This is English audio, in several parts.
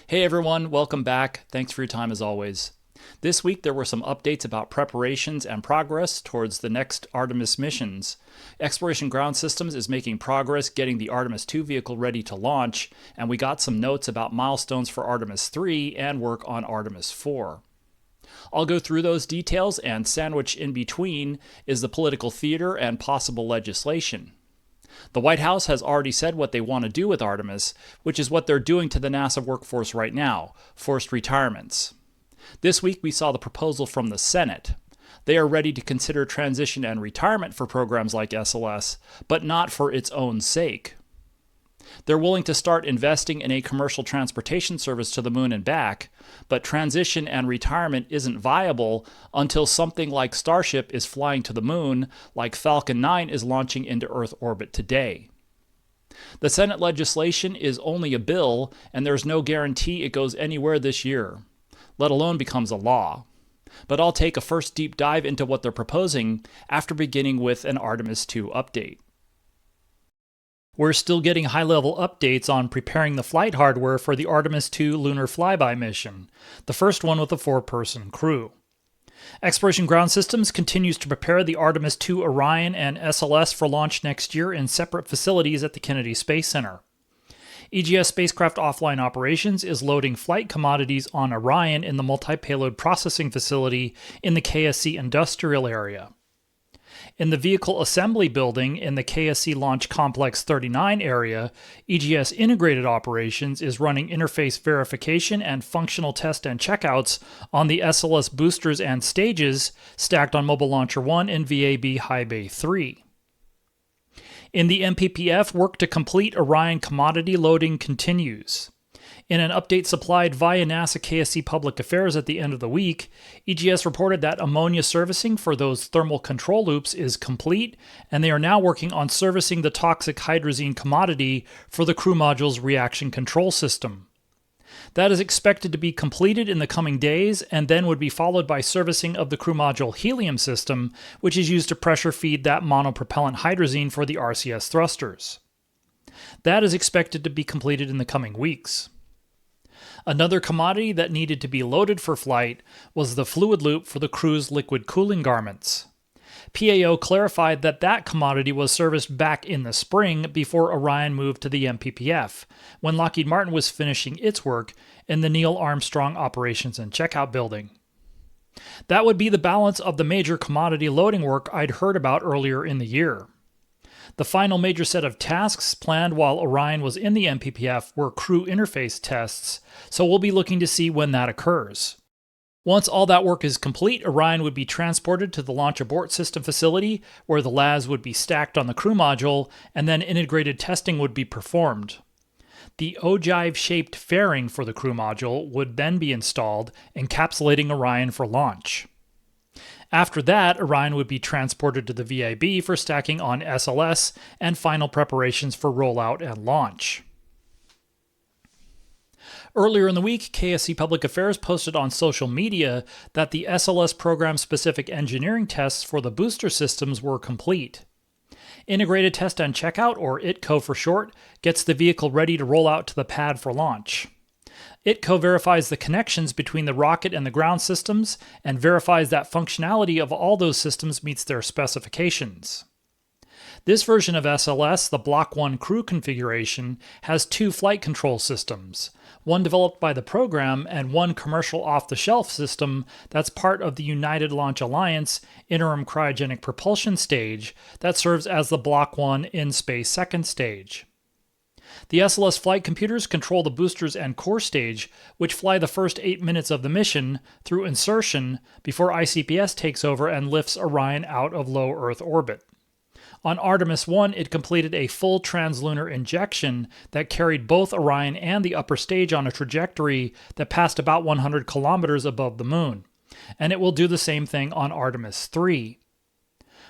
Hey everyone, welcome back. Thanks for your time as always. This week there were some updates about preparations and progress towards the next Artemis missions. Exploration Ground Systems is making progress getting the Artemis II vehicle ready to launch, and we got some notes about milestones for Artemis III and work on Artemis IV. I'll go through those details, and sandwiched in between is the political theater and possible legislation. The White House has already said what they want to do with Artemis, which is what they're doing to the NASA workforce right now, forced retirements. This week we saw the proposal from the Senate. They are ready to consider transition and retirement for programs like SLS, but not for its own sake. They're willing to start investing in a commercial transportation service to the moon and back, but transition and retirement isn't viable until something like Starship is flying to the moon, like Falcon 9 is launching into Earth orbit today. The Senate legislation is only a bill, and there's no guarantee it goes anywhere this year, let alone becomes a law. But I'll take a first deep dive into what they're proposing after beginning with an Artemis II update. We're still getting high-level updates on preparing the flight hardware for the Artemis II lunar flyby mission, the first one with a 4-person crew. Exploration Ground Systems continues to prepare the Artemis II Orion and SLS for launch next year in separate facilities at the Kennedy Space Center. EGS Spacecraft Offline Operations is loading flight commodities on Orion in the multi-payload processing facility in the KSC industrial area. In the Vehicle Assembly Building in the KSC Launch Complex 39 area, EGS Integrated Operations is running interface verification and functional test and checkouts on the SLS boosters and stages stacked on Mobile Launcher 1 and VAB High Bay 3. In the MPPF, work to complete Orion commodity loading continues. In an update supplied via NASA KSC Public Affairs at the end of the week, EGS reported that ammonia servicing for those thermal control loops is complete, and they are now working on servicing the toxic hydrazine commodity for the crew module's reaction control system. That is expected to be completed in the coming days, and then would be followed by servicing of the crew module helium system, which is used to pressure feed that monopropellant hydrazine for the RCS thrusters. That is expected to be completed in the coming weeks. Another commodity that needed to be loaded for flight was the fluid loop for the crew's liquid cooling garments. PAO clarified that that commodity was serviced back in the spring before Orion moved to the MPPF, when Lockheed Martin was finishing its work in the Neil Armstrong Operations and Checkout Building. That would be the balance of the major commodity loading work I'd heard about earlier in the year. The final major set of tasks planned while Orion was in the MPPF were crew interface tests, so we'll be looking to see when that occurs. Once all that work is complete, Orion would be transported to the Launch Abort System facility, where the LAS would be stacked on the crew module, and then integrated testing would be performed. The ogive-shaped fairing for the crew module would then be installed, encapsulating Orion for launch. After that, Orion would be transported to the VIB for stacking on SLS and final preparations for rollout and launch. Earlier in the week, KSC Public Affairs posted on social media that the SLS program-specific engineering tests for the booster systems were complete. Integrated Test and Checkout, or ITCO for short, gets the vehicle ready to roll out to the pad for launch. ITCO verifies the connections between the rocket and the ground systems and verifies that functionality of all those systems meets their specifications. This version of SLS, the Block 1 crew configuration, has 2 flight control systems, one developed by the program and one commercial off-the-shelf system that's part of the United Launch Alliance interim cryogenic propulsion stage that serves as the Block 1 in-space second stage. The SLS flight computers control the boosters and core stage, which fly the first 8 minutes of the mission through insertion before ICPS takes over and lifts Orion out of low Earth orbit. On Artemis I, it completed a full translunar injection that carried both Orion and the upper stage on a trajectory that passed about 100 kilometers above the moon, and it will do the same thing on Artemis III.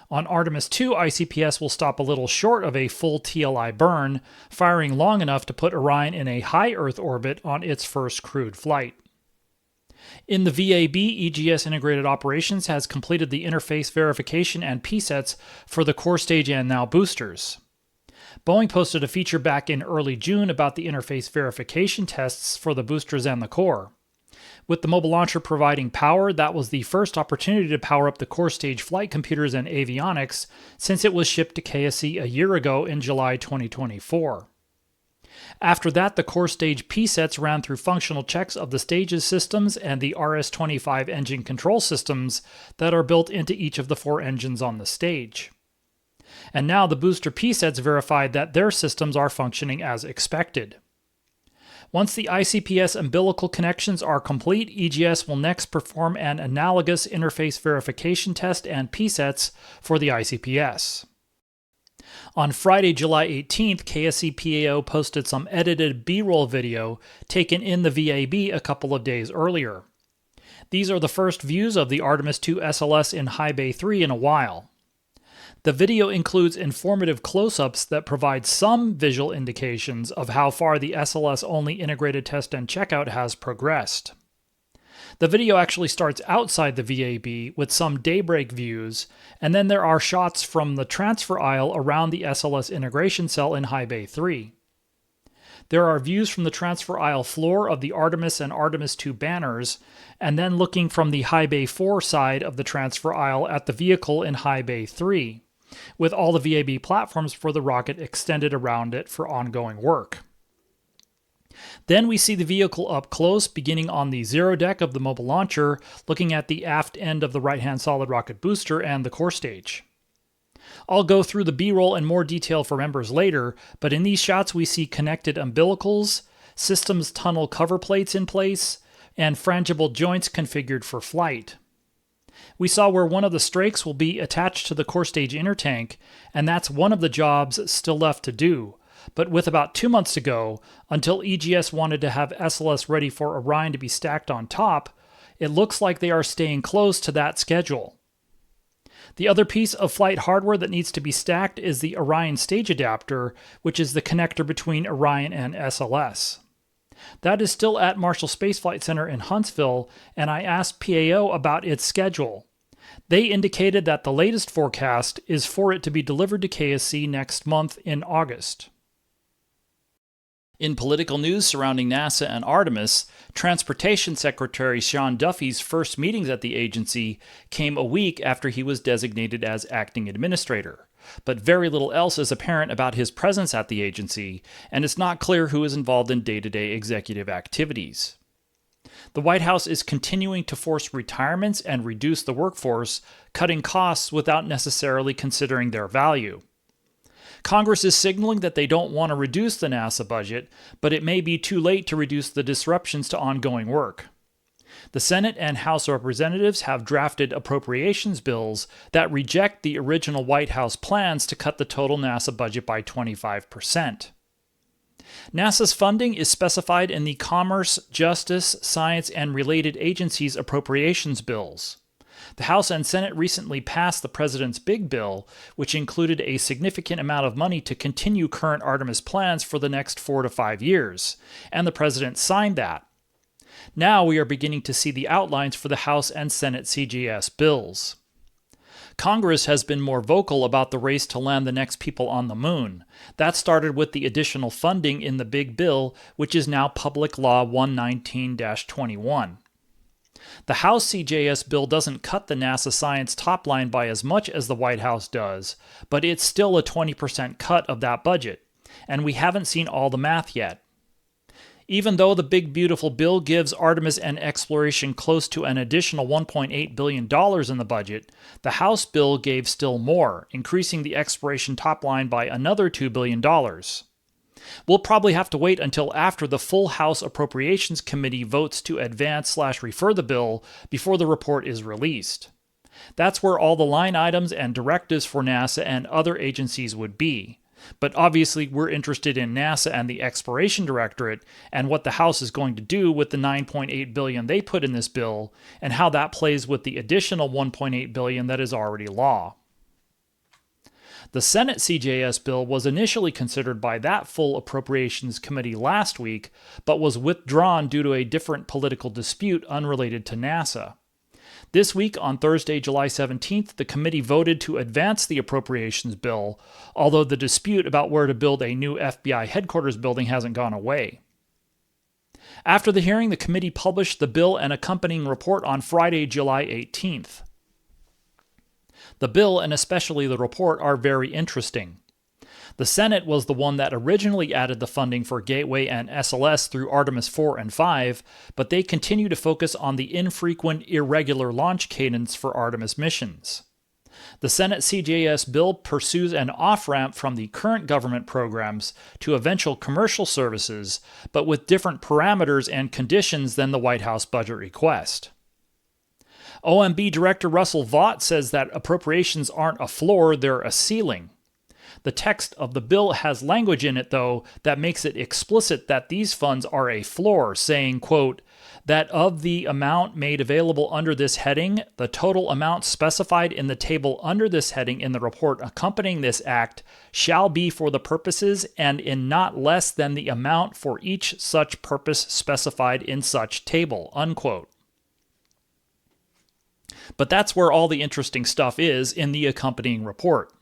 On Artemis II, ICPS will stop a little short of a full TLI burn, firing long enough to put Orion in a high Earth orbit on its first crewed flight. In the VAB, EGS Integrated Operations has completed the interface verification and PSETs for the core stage and now boosters. Boeing posted a feature back in early June about the interface verification tests for the boosters and the core. With the mobile launcher providing power, that was the first opportunity to power up the core stage flight computers and avionics since it was shipped to KSC a year ago in July 2024. After that, the core stage P-sets ran through functional checks of the stages systems and the RS-25 engine control systems that are built into each of the 4 engines on the stage. And now the booster P-sets verified that their systems are functioning as expected. Once the ICPS umbilical connections are complete, EGS will next perform an analogous interface verification test and P-sets for the ICPS. On Friday, July 18th, KSC PAO posted some edited B-roll video taken in the VAB a couple of days earlier. These are the first views of the Artemis II SLS in High Bay 3 in a while. The video includes informative close-ups that provide some visual indications of how far the SLS-only integrated test and checkout has progressed. The video actually starts outside the VAB with some daybreak views, and then there are shots from the transfer aisle around the SLS integration cell in High Bay 3. There are views from the transfer aisle floor of the Artemis and Artemis II banners, and then looking from the High Bay 4 side of the transfer aisle at the vehicle in High Bay 3, with all the VAB platforms for the rocket extended around it for ongoing work. Then we see the vehicle up close, beginning on the zero deck of the mobile launcher, looking at the aft end of the right-hand solid rocket booster and the core stage. I'll go through the B-roll in more detail for members later, but in these shots we see connected umbilicals, systems tunnel cover plates in place, and frangible joints configured for flight. We saw where one of the strakes will be attached to the core stage intertank, and that's one of the jobs still left to do. But with about 2 months to go, until EGS wanted to have SLS ready for Orion to be stacked on top, it looks like they are staying close to that schedule. The other piece of flight hardware that needs to be stacked is the Orion stage adapter, which is the connector between Orion and SLS. That is still at Marshall Space Flight Center in Huntsville, and I asked PAO about its schedule. They indicated that the latest forecast is for it to be delivered to KSC next month in August. In political news surrounding NASA and Artemis, Transportation Secretary Sean Duffy's first meetings at the agency came a week after he was designated as acting administrator. But very little else is apparent about his presence at the agency, and it's not clear who is involved in day-to-day executive activities. The White House is continuing to force retirements and reduce the workforce, cutting costs without necessarily considering their value. Congress is signaling that they don't want to reduce the NASA budget, but it may be too late to reduce the disruptions to ongoing work. The Senate and House of Representatives have drafted appropriations bills that reject the original White House plans to cut the total NASA budget by 25%. NASA's funding is specified in the Commerce, Justice, Science, and Related Agencies appropriations bills. The House and Senate recently passed the President's Big Bill, which included a significant amount of money to continue current Artemis plans for the next 4 to 5 years, and the President signed that. Now we are beginning to see the outlines for the House and Senate CGS bills. Congress has been more vocal about the race to land the next people on the moon. That started with the additional funding in the Big Bill, which is now Public Law 119-21. The House CJS bill doesn't cut the NASA science top line by as much as the White House does, but it's still a 20% cut of that budget, and we haven't seen all the math yet. Even though the big beautiful bill gives Artemis and exploration close to an additional $1.8 billion in the budget, the House bill gave still more, increasing the exploration top line by another $2 billion. We'll probably have to wait until after the full House Appropriations Committee votes to advance/refer the bill before the report is released. That's where all the line items and directives for NASA and other agencies would be. But obviously we're interested in NASA and the Exploration Directorate and what the House is going to do with the $9.8 billion they put in this bill and how that plays with the additional $1.8 billion that is already law. The Senate CJS bill was initially considered by that full Appropriations Committee last week, but was withdrawn due to a different political dispute unrelated to NASA. This week, on Thursday, July 17th, the committee voted to advance the appropriations bill, although the dispute about where to build a new FBI headquarters building hasn't gone away. After the hearing, the committee published the bill and accompanying report on Friday, July 18th. The bill, and especially the report, are very interesting. The Senate was the one that originally added the funding for Gateway and SLS through Artemis 4 and 5, but they continue to focus on the infrequent, irregular launch cadence for Artemis missions. The Senate CJS bill pursues an off-ramp from the current government programs to eventual commercial services, but with different parameters and conditions than the White House budget request. OMB Director Russell Vought says that appropriations aren't a floor, they're a ceiling. The text of the bill has language in it, though, that makes it explicit that these funds are a floor, saying, quote, that of the amount made available under this heading, the total amount specified in the table under this heading in the report accompanying this act shall be for the purposes and in not less than the amount for each such purpose specified in such table, unquote. But that's where all the interesting stuff is in the accompanying report.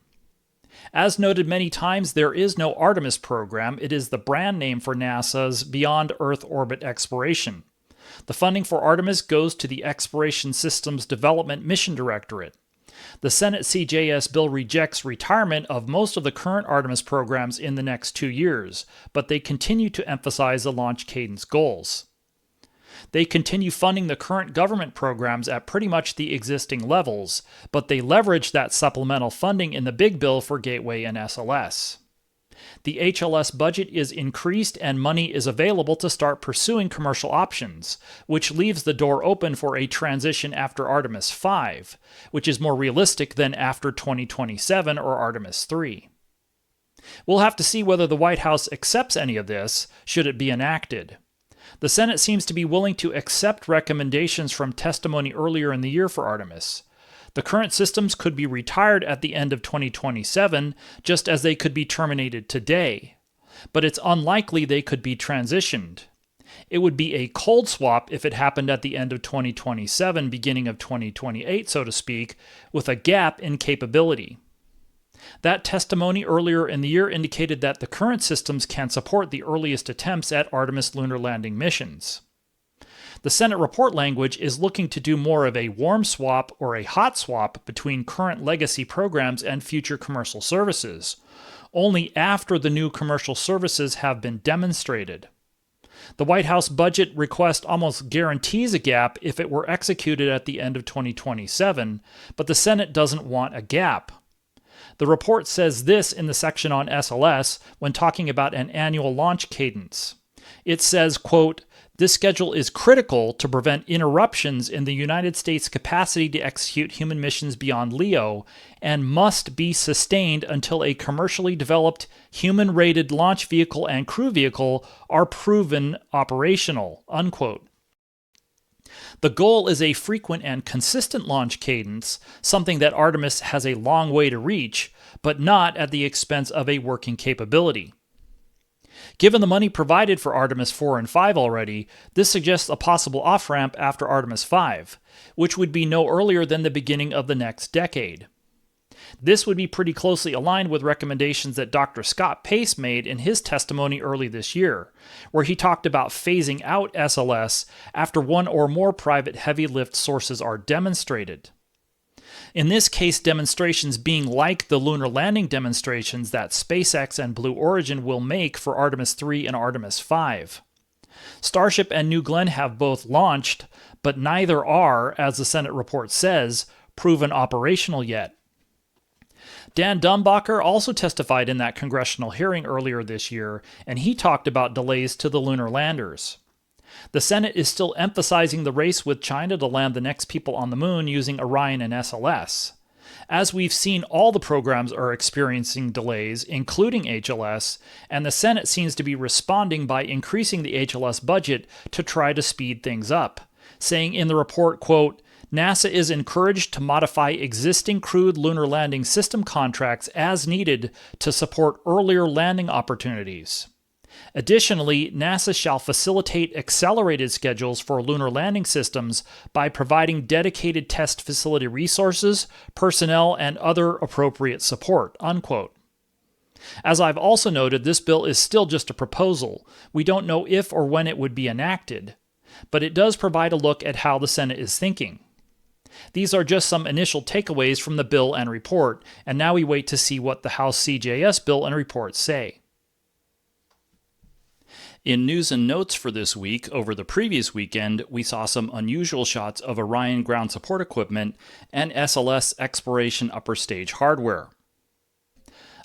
As noted many times, there is no Artemis program. It is the brand name for NASA's Beyond Earth Orbit exploration. The funding for Artemis goes to the Exploration Systems Development Mission Directorate. The Senate CJS bill rejects retirement of most of the current Artemis programs in the next 2 years, but they continue to emphasize the launch cadence goals. They continue funding the current government programs at pretty much the existing levels, but they leverage that supplemental funding in the big bill for Gateway and SLS. The HLS budget is increased and money is available to start pursuing commercial options, which leaves the door open for a transition after Artemis 5, which is more realistic than after 2027 or Artemis 3. We'll have to see whether the White House accepts any of this, should it be enacted. The Senate seems to be willing to accept recommendations from testimony earlier in the year for Artemis. The current systems could be retired at the end of 2027, just as they could be terminated today. But it's unlikely they could be transitioned. It would be a cold swap if it happened at the end of 2027, beginning of 2028, so to speak, with a gap in capability. That testimony earlier in the year indicated that the current systems can support the earliest attempts at Artemis lunar landing missions. The Senate report language is looking to do more of a warm swap or a hot swap between current legacy programs and future commercial services, only after the new commercial services have been demonstrated. The White House budget request almost guarantees a gap if it were executed at the end of 2027, but the Senate doesn't want a gap. The report says this in the section on SLS when talking about an annual launch cadence. It says, quote, this schedule is critical to prevent interruptions in the United States' capacity to execute human missions beyond LEO and must be sustained until a commercially developed human-rated launch vehicle and crew vehicle are proven operational, unquote. The goal is a frequent and consistent launch cadence, something that Artemis has a long way to reach, but not at the expense of a working capability. Given the money provided for Artemis 4 and 5 already, this suggests a possible off-ramp after Artemis 5, which would be no earlier than the beginning of the next decade. This would be pretty closely aligned with recommendations that Dr. Scott Pace made in his testimony early this year, where he talked about phasing out SLS after one or more private heavy lift sources are demonstrated. In this case, demonstrations being like the lunar landing demonstrations that SpaceX and Blue Origin will make for Artemis 3 and Artemis 5. Starship and New Glenn have both launched, but neither are, as the Senate report says, proven operational yet. Dan Dumbacher also testified in that congressional hearing earlier this year, and he talked about delays to the lunar landers. The Senate is still emphasizing the race with China to land the next people on the moon using Orion and SLS. As we've seen, all the programs are experiencing delays, including HLS, and the Senate seems to be responding by increasing the HLS budget to try to speed things up, saying in the report, quote, NASA is encouraged to modify existing crewed lunar landing system contracts as needed to support earlier landing opportunities. Additionally, NASA shall facilitate accelerated schedules for lunar landing systems by providing dedicated test facility resources, personnel, and other appropriate support, unquote. As I've also noted, this bill is still just a proposal. We don't know if or when it would be enacted, but it does provide a look at how the Senate is thinking. These are just some initial takeaways from the bill and report, and now we wait to see what the House CJS bill and report say. In news and notes for this week, over the previous weekend, we saw some unusual shots of Orion ground support equipment and SLS exploration upper stage hardware.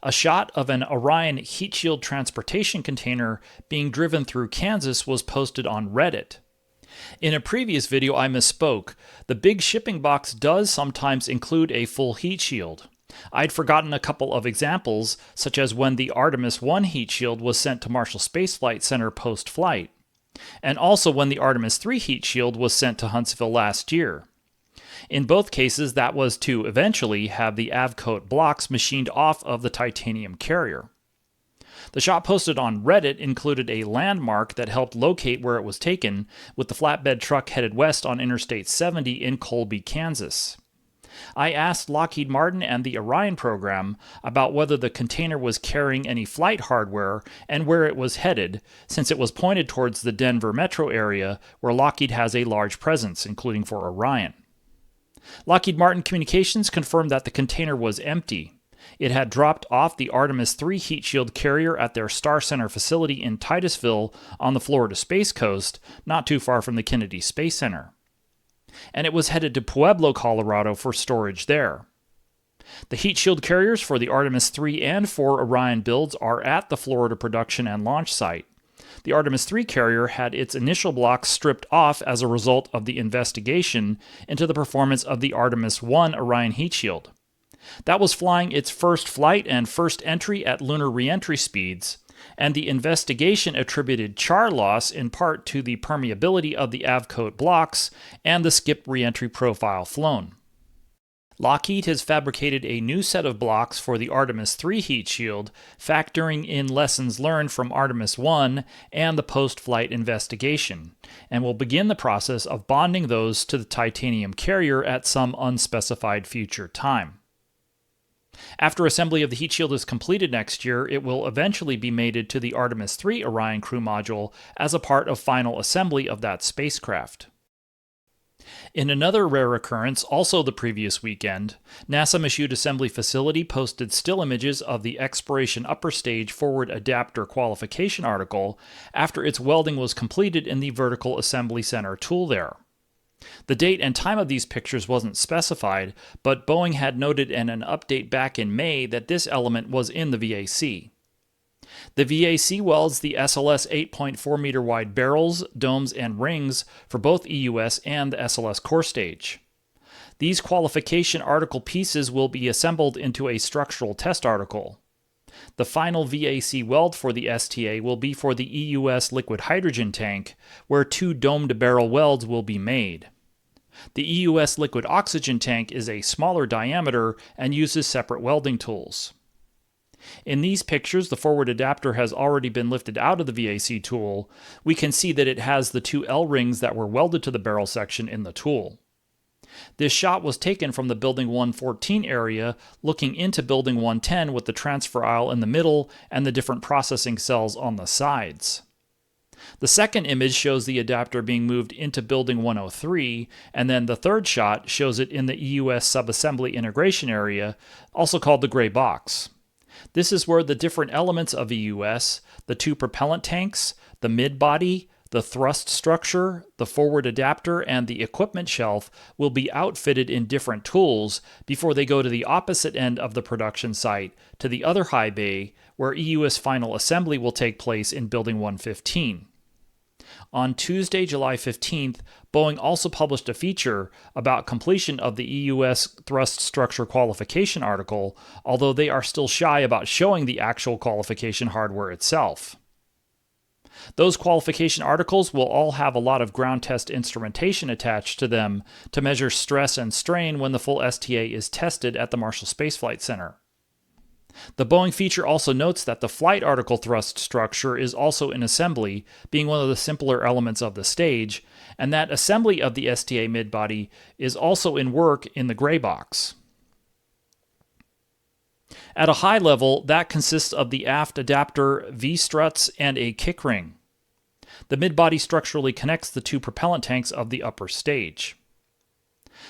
A shot of an Orion heat shield transportation container being driven through Kansas was posted on Reddit. In a previous video, I misspoke. The big shipping box does sometimes include a full heat shield. I'd forgotten a couple of examples, such as when the Artemis I heat shield was sent to Marshall Space Flight Center post-flight, and also when the Artemis III heat shield was sent to Huntsville last year. In both cases, that was to eventually have the Avcoat blocks machined off of the titanium carrier. The shot posted on Reddit included a landmark that helped locate where it was taken, with the flatbed truck headed west on Interstate 70 in Colby, Kansas. I asked Lockheed Martin and the Orion program about whether the container was carrying any flight hardware and where it was headed, since it was pointed towards the Denver metro area where Lockheed has a large presence, including for Orion. Lockheed Martin Communications confirmed that the container was empty. It had dropped off the Artemis III heat shield carrier at their Star Center facility in Titusville on the Florida Space Coast, not too far from the Kennedy Space Center. And it was headed to Pueblo, Colorado for storage there. The heat shield carriers for the Artemis III and IV Orion builds are at the Florida production and launch site. The Artemis III carrier had its initial blocks stripped off as a result of the investigation into the performance of the Artemis I Orion heat shield. That was flying its first flight and first entry at lunar reentry speeds, and the investigation attributed char loss in part to the permeability of the Avcoat blocks and the skip reentry profile flown. Lockheed has fabricated a new set of blocks for the Artemis III heat shield, factoring in lessons learned from Artemis I and the post-flight investigation, and will begin the process of bonding those to the titanium carrier at some unspecified future time. After assembly of the heat shield is completed next year, it will eventually be mated to the Artemis III Orion crew module as a part of final assembly of that spacecraft. In another rare occurrence, also the previous weekend, NASA Michoud Assembly Facility posted still images of the Exploration Upper Stage Forward Adapter Qualification article after its welding was completed in the Vertical Assembly Center tool there. The date and time of these pictures wasn't specified, but Boeing had noted in an update back in May that this element was in the VAC. The VAC welds the SLS 8.4 meter wide barrels, domes, and rings for both EUS and the SLS Core Stage. These qualification article pieces will be assembled into a structural test article. The final VAC weld for the STA will be for the EUS liquid hydrogen tank, where 2 domed barrel welds will be made. The EUS liquid oxygen tank is a smaller diameter and uses separate welding tools. In these pictures, the forward adapter has already been lifted out of the VAC tool. We can see that it has the 2 L-rings that were welded to the barrel section in the tool. This shot was taken from the Building 114 area, looking into Building 110 with the transfer aisle in the middle and the different processing cells on the sides. The second image shows the adapter being moved into Building 103, and then the third shot shows it in the EUS subassembly integration area, also called the gray box. This is where the different elements of EUS, the 2 propellant tanks, the mid-body, the thrust structure, the forward adapter, and the equipment shelf will be outfitted in different tools before they go to the opposite end of the production site, to the other high bay, where EUS final assembly will take place in Building 115. On Tuesday, July 15th, Boeing also published a feature about completion of the EUS thrust structure qualification article, although they are still shy about showing the actual qualification hardware itself. Those qualification articles will all have a lot of ground test instrumentation attached to them to measure stress and strain when the full STA is tested at the Marshall Space Flight Center. The Boeing feature also notes that the flight article thrust structure is also in assembly, being one of the simpler elements of the stage, and that assembly of the STA midbody is also in work in the gray box. At a high level, that consists of the aft adapter, V-struts, and a kick ring. The midbody structurally connects the two propellant tanks of the upper stage.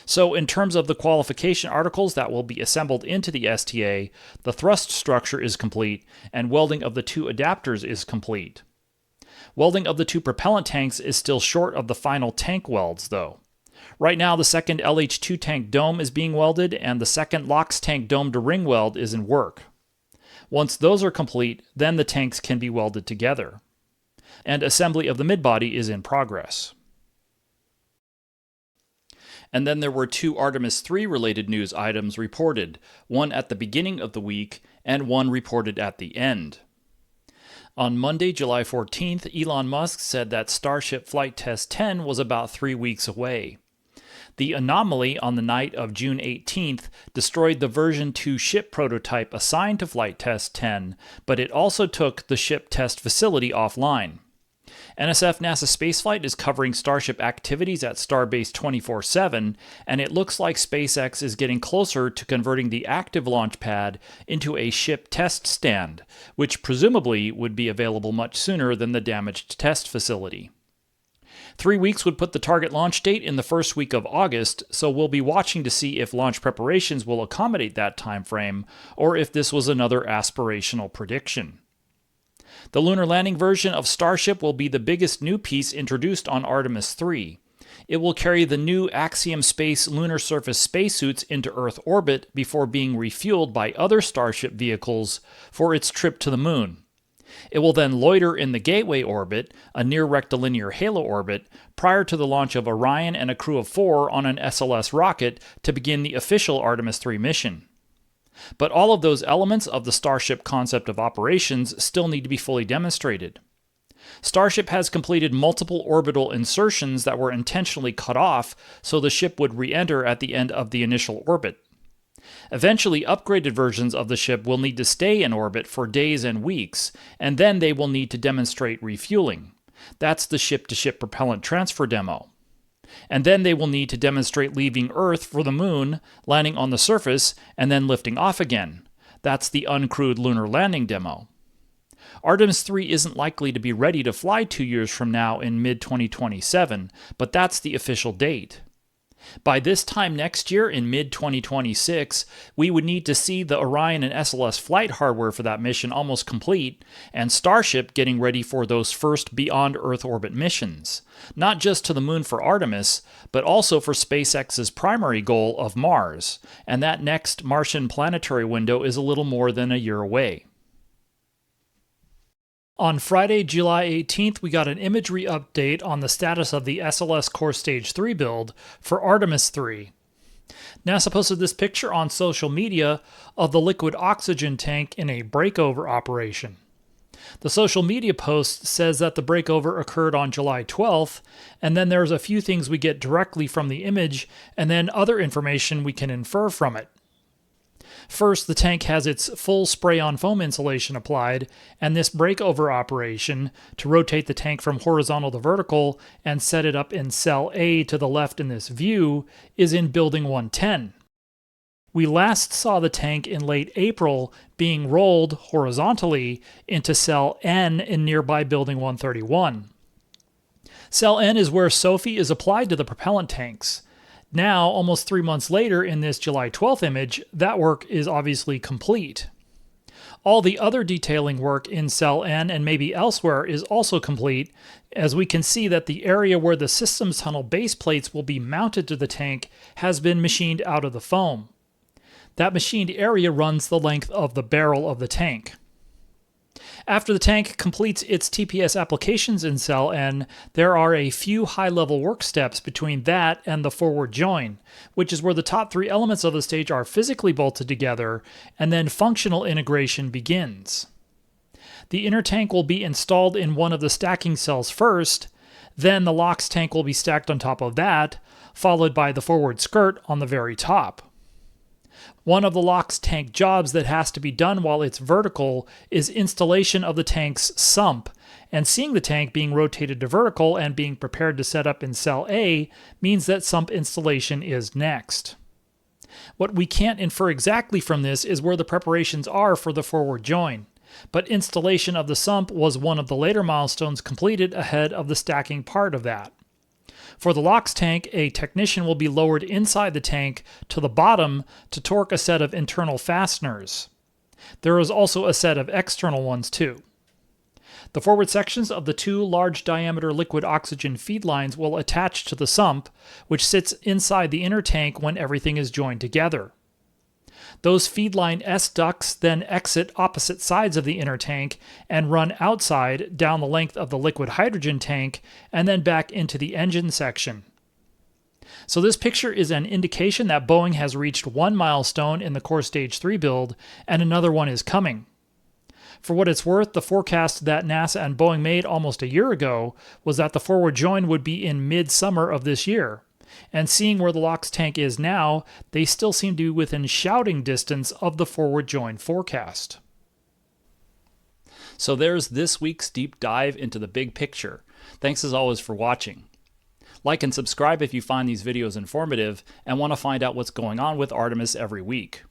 So in terms of the qualification articles that will be assembled into the STA, the thrust structure is complete, and welding of the two adapters is complete. Welding of the two propellant tanks is still short of the final tank welds, though. Right now, the second LH2 tank dome is being welded, and the second LOX tank dome to ring weld is in work. Once those are complete, then the tanks can be welded together. And assembly of the midbody is in progress. And then there were two Artemis III related news items reported, one at the beginning of the week and one reported at the end. On Monday, July 14th, Elon Musk said that Starship Flight Test 10 was about 3 weeks away. The anomaly on the night of June 18th destroyed the version 2 ship prototype assigned to Flight Test 10, but it also took the ship test facility offline. NSF NASA Spaceflight is covering Starship activities at Starbase 24/7, and it looks like SpaceX is getting closer to converting the active launch pad into a ship test stand, which presumably would be available much sooner than the damaged test facility. 3 weeks would put the target launch date in the first week of August, so we'll be watching to see if launch preparations will accommodate that time frame, or if this was another aspirational prediction. The lunar landing version of Starship will be the biggest new piece introduced on Artemis III. It will carry the new Axiom Space lunar surface spacesuits into Earth orbit before being refueled by other Starship vehicles for its trip to the Moon. It will then loiter in the Gateway orbit, a near rectilinear halo orbit, prior to the launch of Orion and a crew of 4 on an SLS rocket to begin the official Artemis III mission. But all of those elements of the Starship concept of operations still need to be fully demonstrated. Starship has completed multiple orbital insertions that were intentionally cut off so the ship would re-enter at the end of the initial orbit. Eventually, upgraded versions of the ship will need to stay in orbit for days and weeks, and then they will need to demonstrate refueling. That's the ship-to-ship propellant transfer demo. And then they will need to demonstrate leaving Earth for the Moon, landing on the surface, and then lifting off again. That's the uncrewed lunar landing demo. Artemis III isn't likely to be ready to fly 2 years from now in mid-2027, but that's the official date. By this time next year, in mid-2026, we would need to see the Orion and SLS flight hardware for that mission almost complete, and Starship getting ready for those first beyond Earth orbit missions, not just to the Moon for Artemis, but also for SpaceX's primary goal of Mars, and that next Martian planetary window is a little more than a year away. On Friday, July 18th, we got an imagery update on the status of the SLS Core Stage-3 build for Artemis III. NASA posted this picture on social media of the liquid oxygen tank in a breakover operation. The social media post says that the breakover occurred on July 12th, and then there's a few things we get directly from the image, and then other information we can infer from it. First, the tank has its full spray-on foam insulation applied, and this breakover operation, to rotate the tank from horizontal to vertical and set it up in cell A to the left in this view, is in Building 110. We last saw the tank in late April being rolled horizontally into cell N in nearby Building 131. Cell N is where SOFI is applied to the propellant tanks. Now, almost 3 months later in this July 12th image, that work is obviously complete. All the other detailing work in cell N and maybe elsewhere is also complete, as we can see that the area where the systems tunnel base plates will be mounted to the tank has been machined out of the foam. That machined area runs the length of the barrel of the tank. After the tank completes its TPS applications in cell N, there are a few high-level work steps between that and the forward join, which is where the top 3 elements of the stage are physically bolted together, and then functional integration begins. The inner tank will be installed in one of the stacking cells first, then the LOX tank will be stacked on top of that, followed by the forward skirt on the very top. One of the LOX tank jobs that has to be done while it's vertical is installation of the tank's sump, and seeing the tank being rotated to vertical and being prepared to set up in Cell A means that sump installation is next. What we can't infer exactly from this is where the preparations are for the forward join, but installation of the sump was one of the later milestones completed ahead of the stacking part of that. For the LOX tank, a technician will be lowered inside the tank to the bottom to torque a set of internal fasteners. There is also a set of external ones too. The forward sections of the two large diameter liquid oxygen feed lines will attach to the sump, which sits inside the inner tank when everything is joined together. Those feed line S ducts then exit opposite sides of the inner tank and run outside down the length of the liquid hydrogen tank and then back into the engine section. So this picture is an indication that Boeing has reached one milestone in the Core Stage 3 build and another one is coming. For what it's worth, the forecast that NASA and Boeing made almost a year ago was that the forward join would be in mid-summer of this year. And seeing where the LOX tank is now, they still seem to be within shouting distance of the forward join forecast. So there's this week's deep dive into the big picture. Thanks as always for watching. Like and subscribe if you find these videos informative and want to find out what's going on with Artemis every week.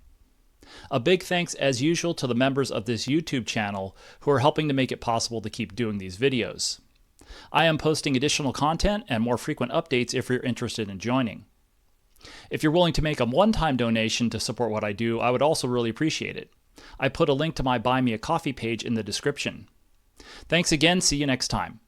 A big thanks as usual to the members of this YouTube channel who are helping to make it possible to keep doing these videos. I am posting additional content and more frequent updates if you're interested in joining. If you're willing to make a one-time donation to support what I do, I would also really appreciate it. I put a link to my Buy Me a Coffee page in the description. Thanks again, see you next time.